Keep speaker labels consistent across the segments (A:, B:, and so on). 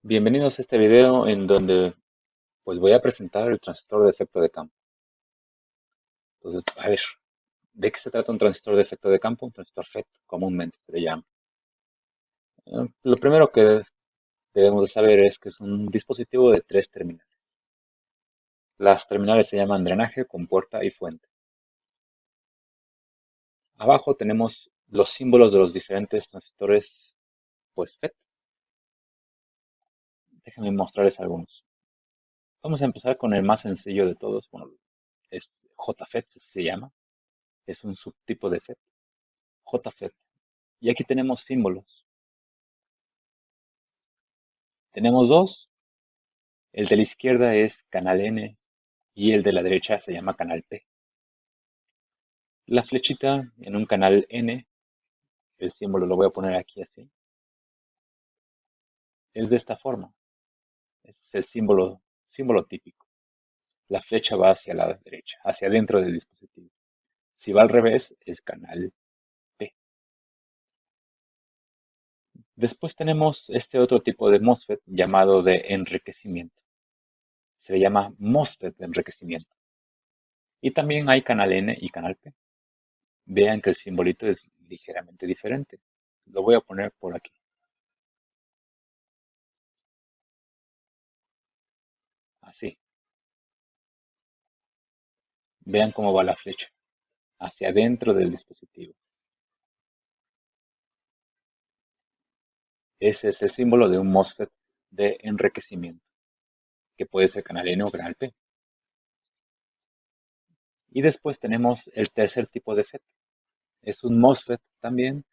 A: Bienvenidos a este video en donde pues voy a presentar el transistor de efecto de campo. Entonces, a ver, ¿de qué se trata un transistor de efecto de campo? Un transistor FET, comúnmente se le llama. Lo primero que debemos de saber es que es un dispositivo de tres terminales. Las terminales se llaman drenaje, compuerta y fuente. Abajo tenemos los símbolos de los diferentes transistores pues FET. Déjenme mostrarles algunos. Vamos a empezar con el más sencillo de todos. Bueno, es JFET, se llama. Es un subtipo de FET. JFET. Y aquí tenemos símbolos. Tenemos dos. El de la izquierda es canal N y el de la derecha se llama canal P. La flechita en un canal N, el símbolo lo voy a poner aquí así, es de esta forma. Es el símbolo típico. La flecha va hacia la derecha, hacia adentro del dispositivo. Si va al revés, es canal P. Después tenemos este otro tipo de MOSFET llamado de enriquecimiento. Se le llama MOSFET de enriquecimiento. Y también hay canal N y canal P. Vean que el simbolito es ligeramente diferente. Lo voy a poner por aquí. Así. Vean cómo va la flecha. Hacia adentro del dispositivo. Ese es el símbolo de un MOSFET de enriquecimiento, que puede ser canal N o canal P. Y después tenemos el tercer tipo de FET. Es un MOSFET también,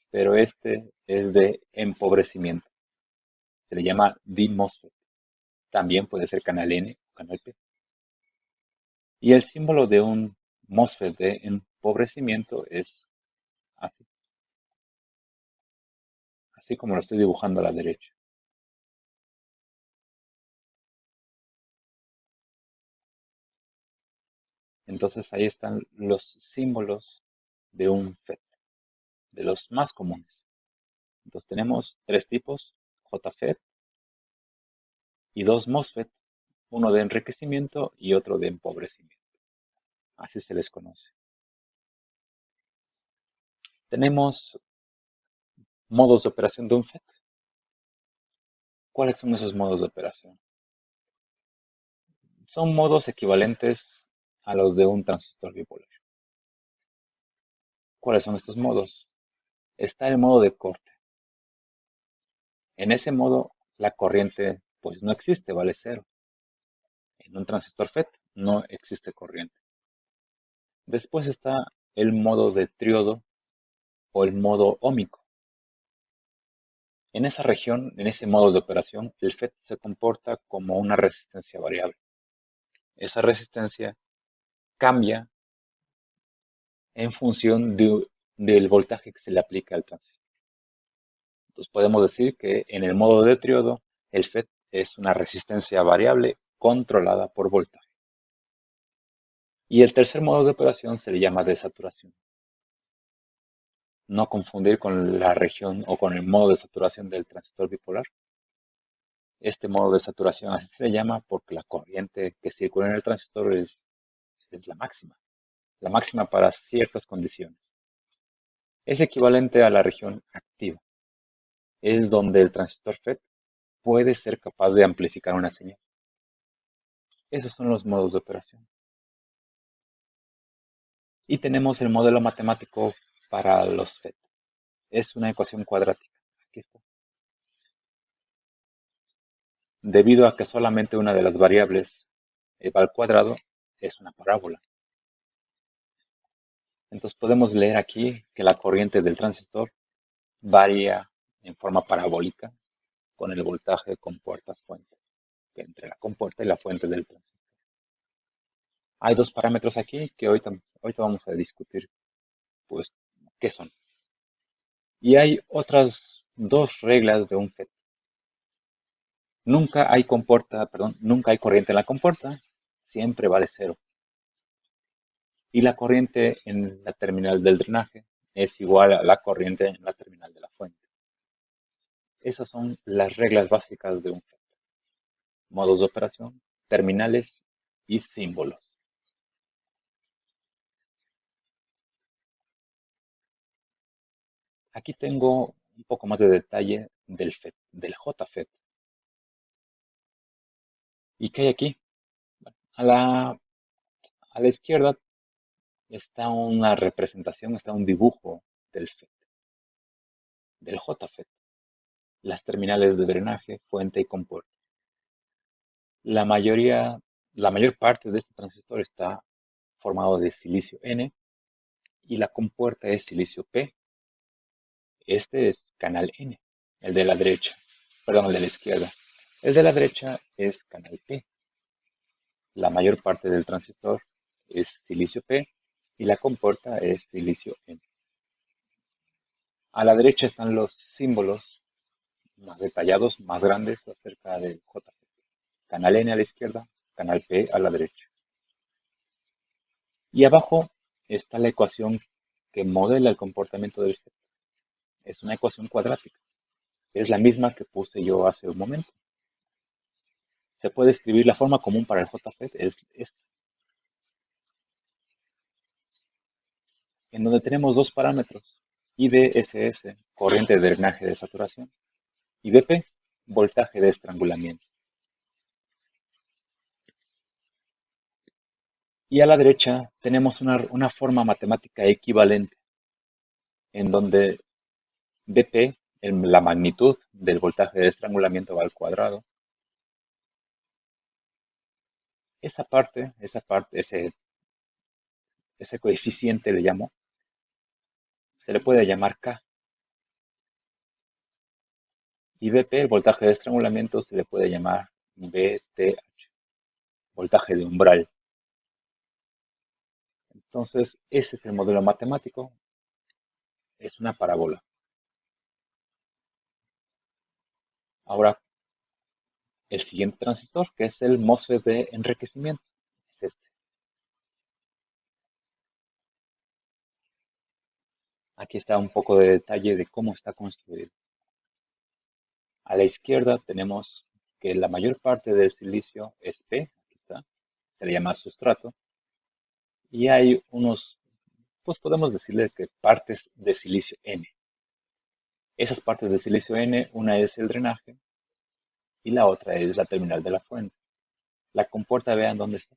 A: pero este es de empobrecimiento. Se le llama DMOSFET. También puede ser canal N o canal P. Y el símbolo de un MOSFET de empobrecimiento es así. Así como lo estoy dibujando a la derecha. Entonces ahí están los símbolos de un FET, de los más comunes. Entonces tenemos tres tipos, JFET y dos MOSFET, uno de enriquecimiento y otro de empobrecimiento. Así se les conoce. Tenemos modos de operación de un FET. ¿Cuáles son esos modos de operación? Son modos equivalentes a los de un transistor bipolar. ¿Cuáles son estos modos? Está el modo de corte. En ese modo, la corriente pues no existe, vale cero. En un transistor FET no existe corriente. Después está el modo de triodo o el modo óhmico. En esa región, en ese modo de operación, el FET se comporta como una resistencia variable. Esa resistencia cambia en función del voltaje que se le aplica al transistor. Entonces podemos decir que en el modo de triodo, el FET es una resistencia variable controlada por voltaje. Y el tercer modo de operación se le llama desaturación. No confundir con la región o con el modo de saturación del transistor bipolar. Este modo de saturación así se le llama porque la corriente que circula en el transistor es la máxima para ciertas condiciones. Es equivalente a la región activa. Es donde el transistor FET puede ser capaz de amplificar una señal. Esos son los modos de operación. Y tenemos el modelo matemático para los FET. Es una ecuación cuadrática. Aquí está. Debido a que solamente una de las variables va al cuadrado, es una parábola. Entonces podemos leer aquí que la corriente del transistor varía en forma parabólica con el voltaje compuerta-fuente, entre la compuerta y la fuente del transistor. Hay dos parámetros aquí que ahorita vamos a discutir, pues, qué son. Y hay otras dos reglas de un FET. Nunca hay corriente en la compuerta, siempre vale cero. Y la corriente en la terminal del drenaje es igual a la corriente en la terminal de la fuente. Esas son las reglas básicas de un FET. Modos de operación, terminales y símbolos. Aquí tengo un poco más de detalle del FET, del JFET. ¿Y qué hay aquí? A la, a la izquierda está una representación, está un dibujo del FET, del JFET. Las terminales de drenaje, fuente y compuerta. La mayoría, la mayor parte de este transistor está formado de silicio N y la compuerta es silicio P. Este es canal N, el de la derecha, perdón, el de la izquierda. El de la derecha es canal P. La mayor parte del transistor es silicio P y la compuerta es silicio N. A la derecha están los símbolos más detallados, más grandes acerca del JP. Canal N a la izquierda, canal P a la derecha. Y abajo está la ecuación que modela el comportamiento del FET. Es una ecuación cuadrática. Es la misma que puse yo hace un momento. Se puede escribir la forma común para el JFET, es esta, en donde tenemos dos parámetros, IDSS, corriente de drenaje de saturación, y BP, voltaje de estrangulamiento. Y a la derecha tenemos una forma matemática equivalente, en donde BP, la magnitud del voltaje de estrangulamiento va al cuadrado. Ese coeficiente le llamo, se le puede llamar K. Y BP, el voltaje de estrangulamiento, se le puede llamar BTH, voltaje de umbral. Entonces, ese es el modelo matemático, es una parábola. Ahora, el siguiente transistor, que es el MOSFET de enriquecimiento. Es este. Aquí está un poco de detalle de cómo está construido. A la izquierda tenemos que la mayor parte del silicio es P, aquí está, se le llama sustrato, y hay unos, pues podemos decirle que partes de silicio N. Esas partes de silicio N, una es el drenaje y la otra es la terminal de la fuente. La compuerta, vean dónde está.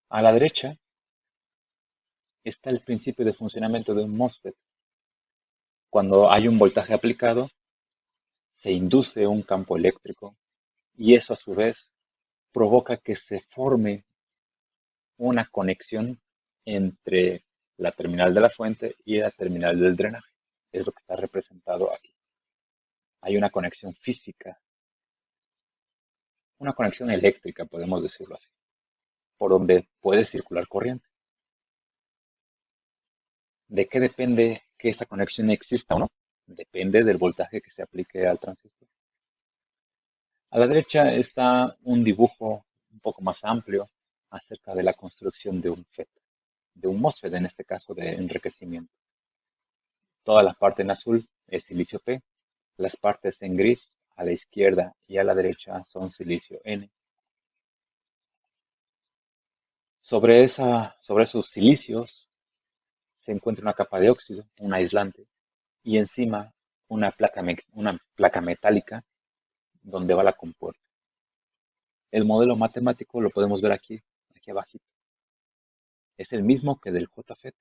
A: A la derecha está el principio de funcionamiento de un MOSFET. Cuando hay un voltaje aplicado, se induce un campo eléctrico y eso a su vez provoca que se forme una conexión entre la terminal de la fuente y la terminal del drenaje. Es lo que está representado aquí. Hay una conexión física, una conexión eléctrica, podemos decirlo así, por donde puede circular corriente. ¿De qué depende que esa conexión exista o no? Depende del voltaje que se aplique al transistor. A la derecha está un dibujo un poco más amplio acerca de la construcción de un FET, de un MOSFET, en este caso de enriquecimiento. Toda la parte en azul es silicio P, las partes en gris a la izquierda y a la derecha son silicio N. Sobre esos silicios se encuentra una capa de óxido, un aislante, y encima una placa metálica donde va la compuerta. El modelo matemático lo podemos ver aquí abajito. Es el mismo que del JFET,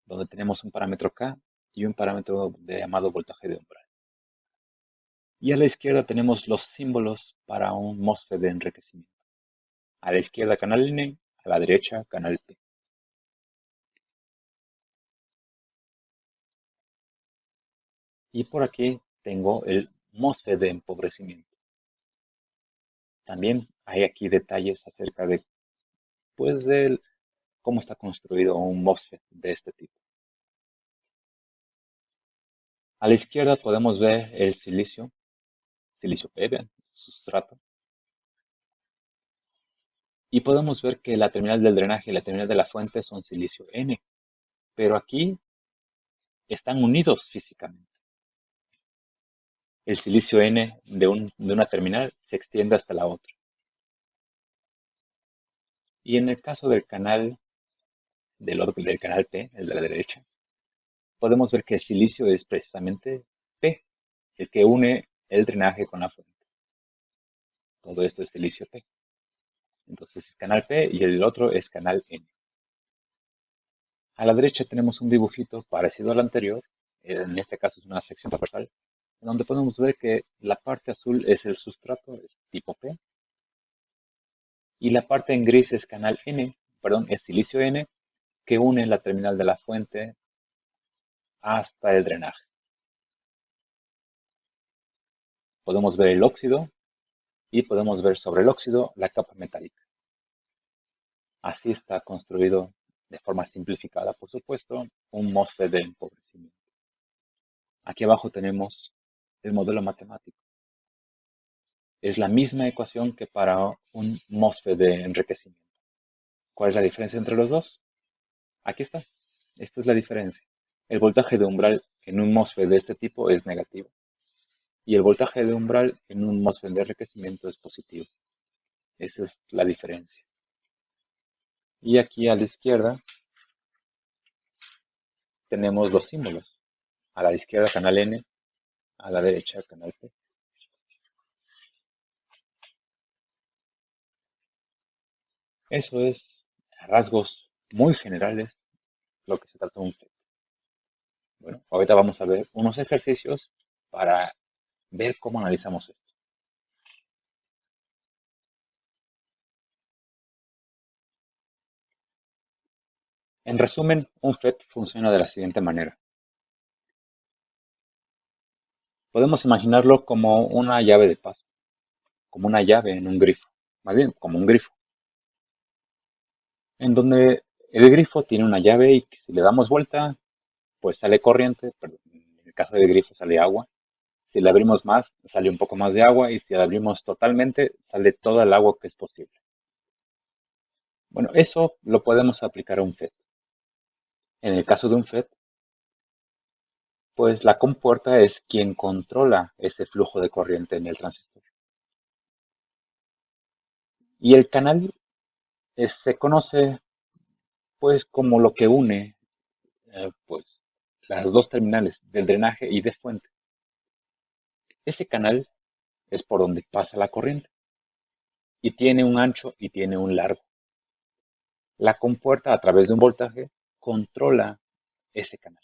A: donde tenemos un parámetro K y un parámetro llamado voltaje de umbral. Y a la izquierda tenemos los símbolos para un MOSFET de enriquecimiento. A la izquierda canal N, a la derecha canal P. Y por aquí tengo el MOSFET de empobrecimiento. También hay aquí detalles acerca de, pues, de cómo está construido un MOSFET de este tipo. A la izquierda podemos ver el silicio P, vean, sustrato. Y podemos ver que la terminal del drenaje y la terminal de la fuente son silicio N. Pero aquí están unidos físicamente. El silicio N de una terminal se extiende hasta la otra. Y en el caso del canal, del canal P, el de la derecha, podemos ver que el silicio es precisamente P, el que une el drenaje con la fuente. Todo esto es silicio P. Entonces es canal P y el otro es canal N. A la derecha tenemos un dibujito parecido al anterior, en este caso es una sección transversal, donde podemos ver que la parte azul es el sustrato, es tipo P, y la parte en gris es canal N, perdón, es silicio N, que une la terminal de la fuente hasta el drenaje. Podemos ver el óxido y podemos ver sobre el óxido la capa metálica. Así está construido de forma simplificada, por supuesto, un MOSFET de empobrecimiento. Aquí abajo tenemos el modelo matemático. Es la misma ecuación que para un MOSFET de enriquecimiento. ¿Cuál es la diferencia entre los dos? Aquí está. Esta es la diferencia. El voltaje de umbral en un MOSFET de este tipo es negativo y el voltaje de umbral en un MOSFET de enriquecimiento es positivo. Esa es la diferencia. Y aquí a la izquierda tenemos los símbolos. A la izquierda canal N, a la derecha canal P. Eso es, a rasgos muy generales, lo que se trata de un FET. Bueno, ahorita vamos a ver unos ejercicios para ver cómo analizamos esto. En resumen, un FET funciona de la siguiente manera. Podemos imaginarlo como una llave de paso, como una llave en un grifo, más bien como un grifo, en donde el grifo tiene una llave y si le damos vuelta, pues sale corriente, pero en el caso del grifo sale agua. Si le abrimos más, sale un poco más de agua y si le abrimos totalmente, sale toda el agua que es posible. Bueno, eso lo podemos aplicar a un FET. En el caso de un FET, pues la compuerta es quien controla ese flujo de corriente en el transistor. Y el canal se conoce pues como lo que une pues las dos terminales del drenaje y de fuente. Ese canal es por donde pasa la corriente y tiene un ancho y tiene un largo. La compuerta a través de un voltaje controla ese canal.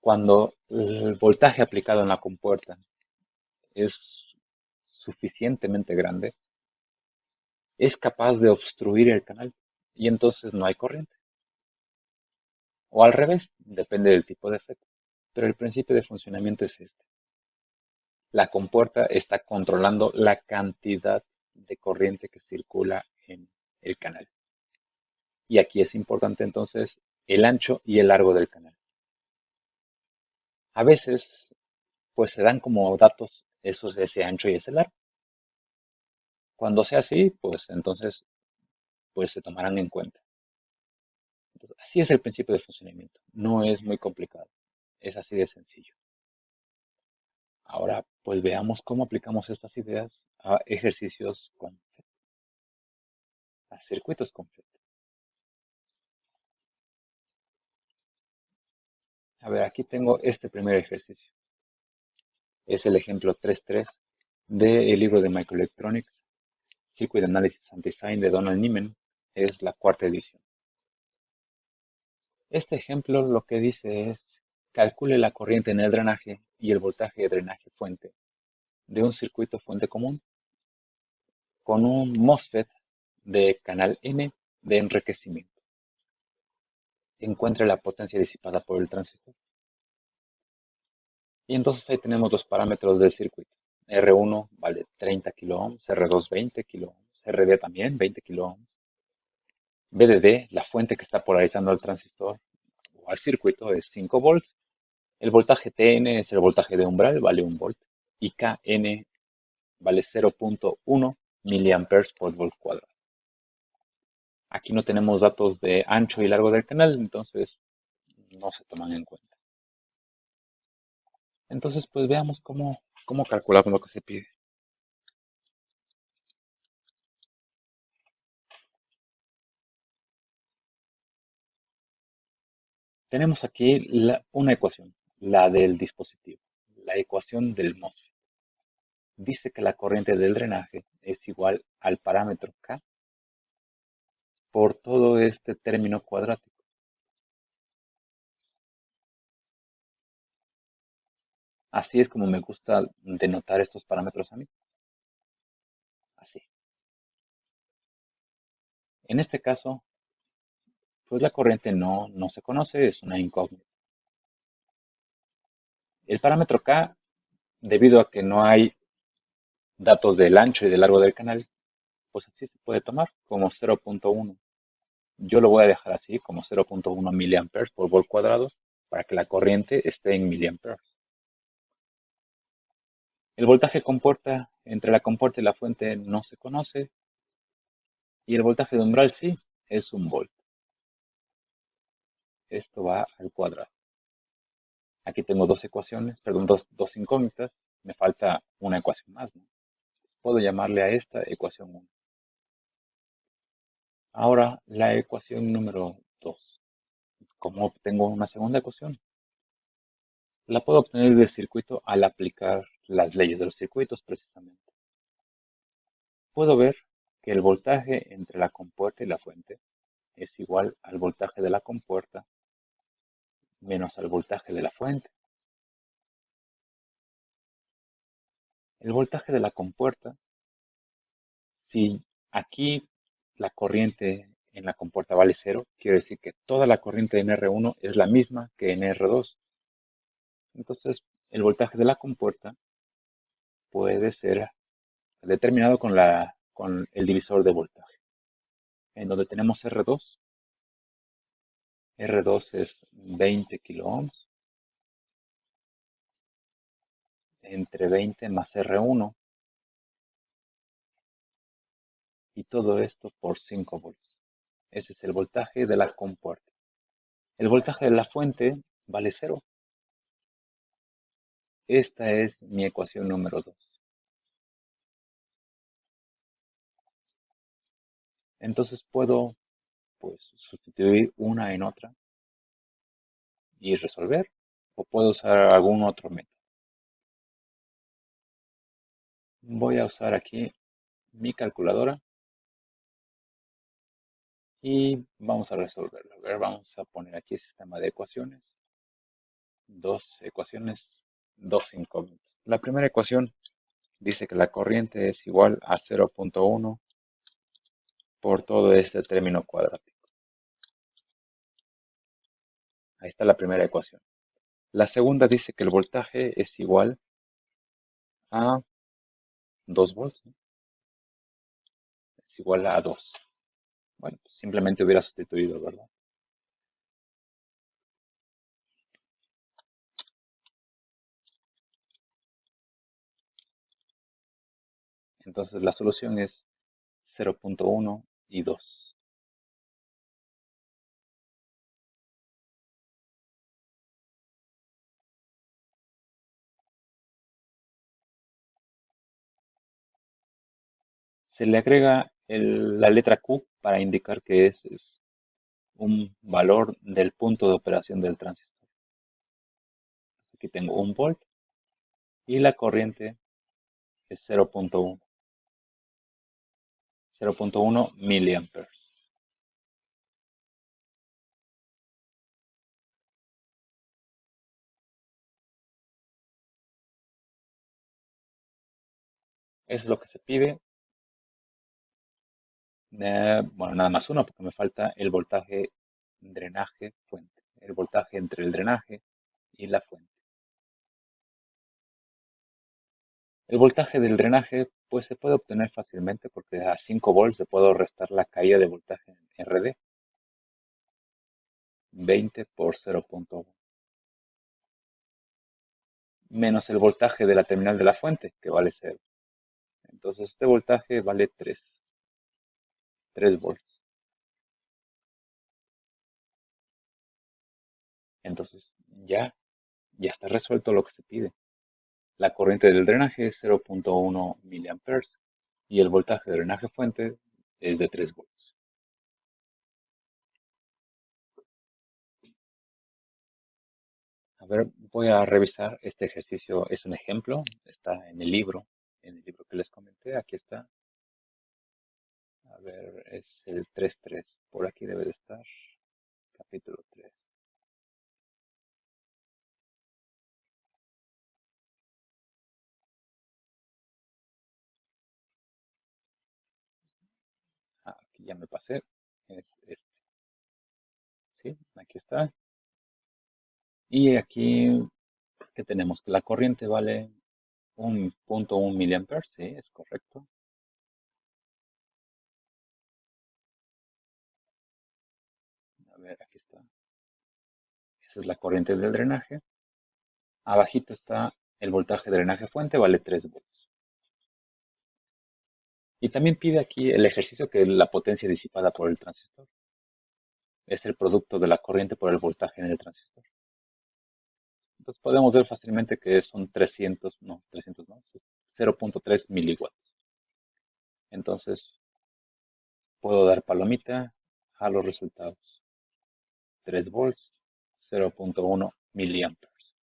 A: Cuando el voltaje aplicado en la compuerta es suficientemente grande, es capaz de obstruir el canal y entonces no hay corriente. O al revés, depende del tipo de efecto. Pero el principio de funcionamiento es este. La compuerta está controlando la cantidad de corriente que circula en el canal. Y aquí es importante entonces el ancho y el largo del canal. A veces, pues se dan como datos esos de ese ancho y ese largo. Cuando sea así, pues entonces pues se tomarán en cuenta. Entonces, así es el principio de funcionamiento. No es muy complicado. Es así de sencillo. Ahora, pues veamos cómo aplicamos estas ideas a ejercicios con FET, a circuitos con FET. A ver, aquí tengo este primer ejercicio. Es el ejemplo 3.3 del libro de Microelectronics, Circuit Analysis and Design de Donald Niemann. Es la cuarta edición. Este ejemplo lo que dice es, calcule la corriente en el drenaje y el voltaje de drenaje fuente de un circuito fuente común con un MOSFET de canal N de enriquecimiento. Encuentre la potencia disipada por el transistor. Y entonces ahí tenemos los parámetros del circuito. R1 vale 30 kiloohms, R2 20 kiloohms, RD también 20 kiloohms. VDD, la fuente que está polarizando al transistor o al circuito, es 5 volts. El voltaje TN es el voltaje de umbral, vale 1 volt. Y KN vale 0.1 miliamperes por volt cuadrado. Aquí no tenemos datos de ancho y largo del canal, entonces no se toman en cuenta. Entonces, pues veamos cómo calculamos lo que se pide. Tenemos aquí una ecuación, la del dispositivo, la ecuación del MOSFET. Dice que la corriente del drenaje es igual al parámetro K por todo este término cuadrático. Así es como me gusta denotar estos parámetros a mí. Así. En este caso, pues la corriente no se conoce, es una incógnita. El parámetro K, debido a que no hay datos del ancho y del largo del canal, pues así se puede tomar como 0.1. Yo lo voy a dejar así como 0.1 miliamperes por volt cuadrado para que la corriente esté en miliamperes. El voltaje compuerta entre la compuerta y la fuente no se conoce y el voltaje de umbral sí es un volt. Esto va al cuadrado. Aquí tengo dos ecuaciones, perdón, dos incógnitas. Me falta una ecuación más, ¿no? Puedo llamarle a esta ecuación 1. Ahora, la ecuación número 2. ¿Cómo obtengo una segunda ecuación? La puedo obtener del circuito al aplicar las leyes de los circuitos, precisamente. Puedo ver que el voltaje entre la compuerta y la fuente es igual al voltaje de la compuerta menos al voltaje de la fuente. El voltaje de la compuerta, si aquí la corriente en la compuerta vale 0, quiere decir que toda la corriente en R1 es la misma que en R2. Entonces, el voltaje de la compuerta puede ser determinado con el divisor de voltaje. En donde tenemos R2, R2 es 20 kiloohms entre 20 más R1 y todo esto por 5 volts. Ese es el voltaje de la compuerta. El voltaje de la fuente vale 0. Esta es mi ecuación número 2. Entonces puedo pues, sustituir una en otra y resolver. O puedo usar algún otro método. Voy a usar aquí mi calculadora y vamos a resolverlo. A ver, vamos a poner aquí el sistema de ecuaciones. Dos ecuaciones, dos incógnitas. La primera ecuación dice que la corriente es igual a 0.1 por todo este término cuadrático. Ahí está la primera ecuación. La segunda dice que el voltaje es igual a 2 volts, ¿no? Es igual a 2. Bueno, pues simplemente hubiera sustituido, ¿verdad? Entonces la solución es 0.1 y 2. Se le agrega la letra Q para indicar que es un valor del punto de operación del transistor. Aquí tengo 1 volt y la corriente es 0.1. 0.1 miliamperes. Eso es lo que se pide. Bueno, nada más uno, porque me falta el voltaje drenaje-fuente. El voltaje entre el drenaje y la fuente. El voltaje del drenaje, pues se puede obtener fácilmente porque a 5 volts le puedo restar la caída de voltaje en RD. 20 por 0.1. Menos el voltaje de la terminal de la fuente, que vale 0. Entonces este voltaje vale 3 volts. Entonces ya está resuelto lo que se pide. La corriente del drenaje es 0.1 miliamperes y el voltaje de drenaje fuente es de 3 volts. A ver, voy a revisar este ejercicio. Es un ejemplo, está en el libro que les comenté. Aquí está. A ver, es el 3.3. Por aquí debe de estar. Capítulo 3. Ah, aquí ya me pasé. Es este. Sí, aquí está. Y aquí, ¿qué tenemos? Que la corriente vale 1.1 miliamperes. Sí, es correcto. A ver, aquí está. Esa es la corriente del drenaje. Abajito está el voltaje de drenaje fuente, vale 3 volts. Y también pide aquí el ejercicio que la potencia disipada por el transistor es el producto de la corriente por el voltaje en el transistor. Entonces podemos ver fácilmente que son 300 no, 0.3 miliwatts. Entonces puedo dar palomita a los resultados. 3 volts, 0.1 miliamperes.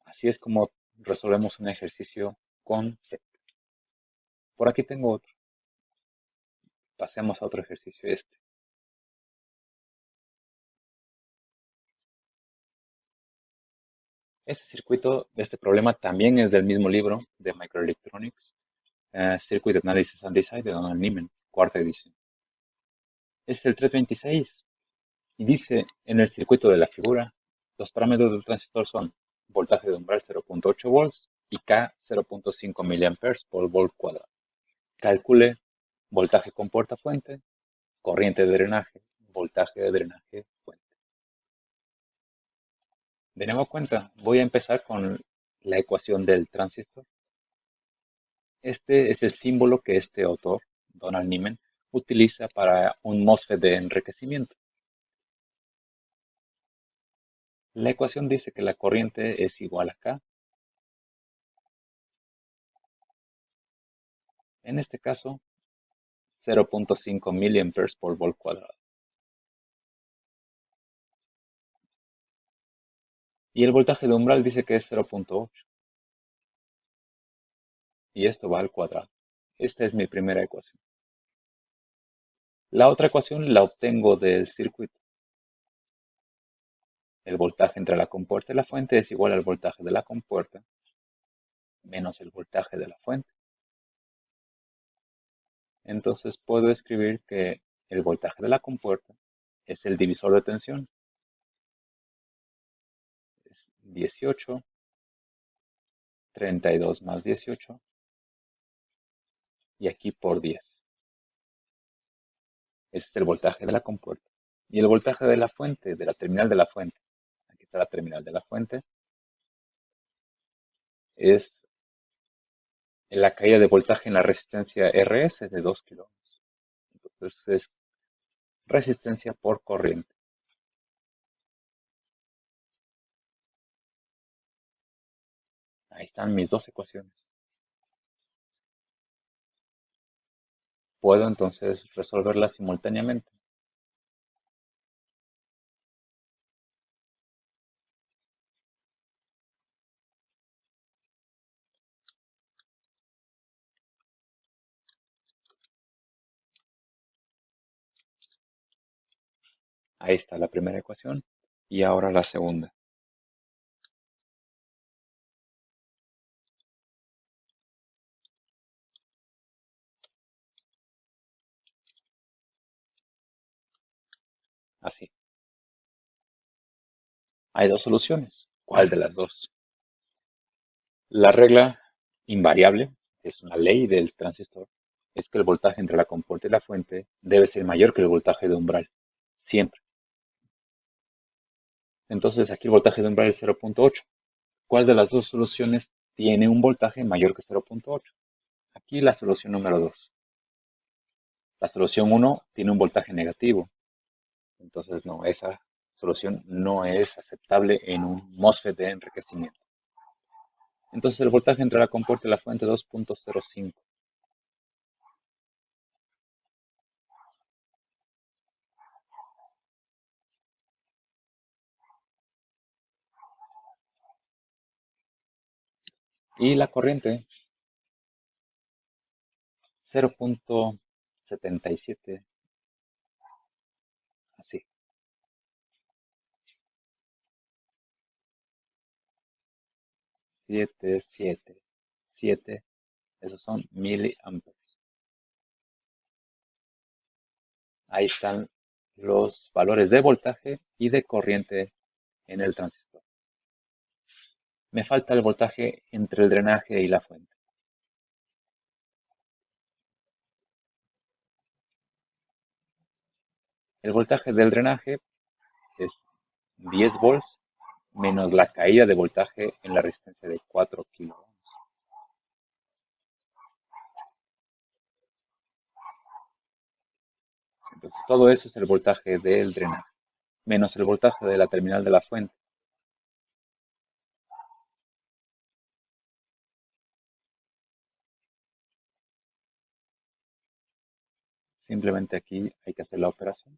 A: Así es como resolvemos un ejercicio con FET. Por aquí tengo otro. Pasemos a otro ejercicio este. Este circuito de este problema también es del mismo libro de Microelectronics, Circuit Analysis and Design de Donald Niemann, cuarta edición. Es el 326 y dice en el circuito de la figura, los parámetros del transistor son voltaje de umbral 0.8 volts y K 0.5 miliamperes por volt cuadrado. Calcule voltaje con puerta fuente, corriente de drenaje, voltaje de drenaje fuente. De nuevo cuenta, voy a empezar con la ecuación del transistor. Este es el símbolo que este autor, Donald Niemann, utiliza para un MOSFET de enriquecimiento. La ecuación dice que la corriente es igual a K. En este caso, 0.5 miliamperes por volt cuadrado. Y el voltaje de umbral dice que es 0.8. Y esto va al cuadrado. Esta es mi primera ecuación. La otra ecuación la obtengo del circuito. El voltaje entre la compuerta y la fuente es igual al voltaje de la compuerta menos el voltaje de la fuente. Entonces puedo escribir que el voltaje de la compuerta es el divisor de tensión. Es 18, 32 más 18 y aquí por 10. Ese es el voltaje de la compuerta. Y el voltaje de la fuente, de la terminal de la fuente, aquí está la terminal de la fuente, es la caída de voltaje en la resistencia RS de 2 kiloohms. Entonces es resistencia por corriente. Ahí están mis dos ecuaciones. Puedo entonces resolverlas simultáneamente. Ahí está la primera ecuación y ahora la segunda. Así. Hay dos soluciones. ¿Cuál de las dos? La regla invariable, es una ley del transistor, es que el voltaje entre la compuerta y la fuente debe ser mayor que el voltaje de umbral. Siempre. Entonces aquí el voltaje de umbral es 0.8. ¿Cuál de las dos soluciones tiene un voltaje mayor que 0.8? Aquí la solución número 2. La solución 1 tiene un voltaje negativo. Entonces no, esa solución no es aceptable en un MOSFET de enriquecimiento. Entonces el voltaje entre la compuerta y la fuente 2.05. Y la corriente 0.77, así, 777, esos son miliamperes. Ahí están los valores de voltaje y de corriente en el transistor. Me falta el voltaje entre el drenaje y la fuente. El voltaje del drenaje es 10 volts menos la caída de voltaje en la resistencia de 4 kilo. Entonces, todo eso es el voltaje del drenaje, menos el voltaje de la terminal de la fuente. Simplemente aquí hay que hacer la operación.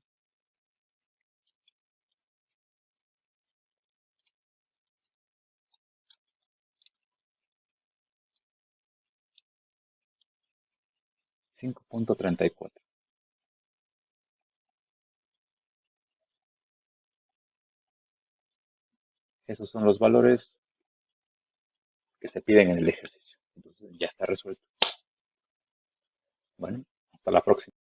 A: $5.34. Esos son los valores que se piden en el ejercicio. Entonces ya está resuelto. Bueno, hasta la próxima.